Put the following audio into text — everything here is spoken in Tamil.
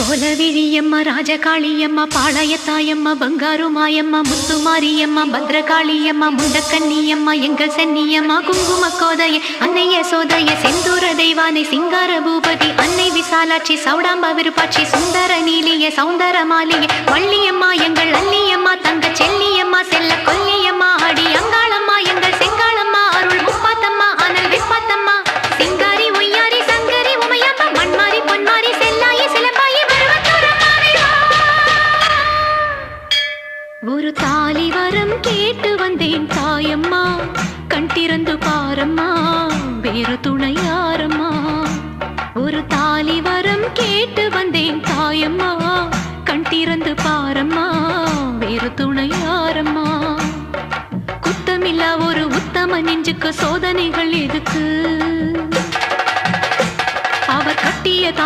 கோலவிழியம்மா ராஜகாளியம்மா பாளையத்தாயம்மா பங்காரு மாயம்மா முத்துமாரியம்மா பத்ரகாளியம்மா முண்டக்கன்னியம்மா எங்கள் சென்னியம்மா குங்கும கோதைய அன்னைய சோதைய செந்தூர தெய்வானை சிங்கார பூபதி அன்னை விசாலாட்சி சௌடாம்ப விருப்பாட்சி சுந்தர நீலிய சௌந்தர மாலிய வள்ளியம்மா எங்கள் அல்லியம்மா தங்க செல்லியம்மா செல்ல கொல்லியம்மா அடி அங்காளம்மா எங்கள் செங்காளம்மா அருள் முப்பாத்தம்மா அனல் விப்பாத்தம்மா சிங்காரி ஒய்யாரி சங்கரி உமையம்மா மண்மாரி பொன்மாரி செல்லாயி சிலம்பாயி ஒரு தாலி வரம் கேட்டு வந்தேன் தாயம்மா கண் திறந்து பாரம்மா வேறு துணை யாரம்மா ஒரு தாலி வரம் கேட்டு வந்தேன் தாயம்மா கண் திறந்து பாரம்மா வேறு துணை யாரம்மா குத்தமில்லா ஒரு உத்தம நெஞ்சுக்கு சோதனைகள் எதுக்கு அவர் கட்டிய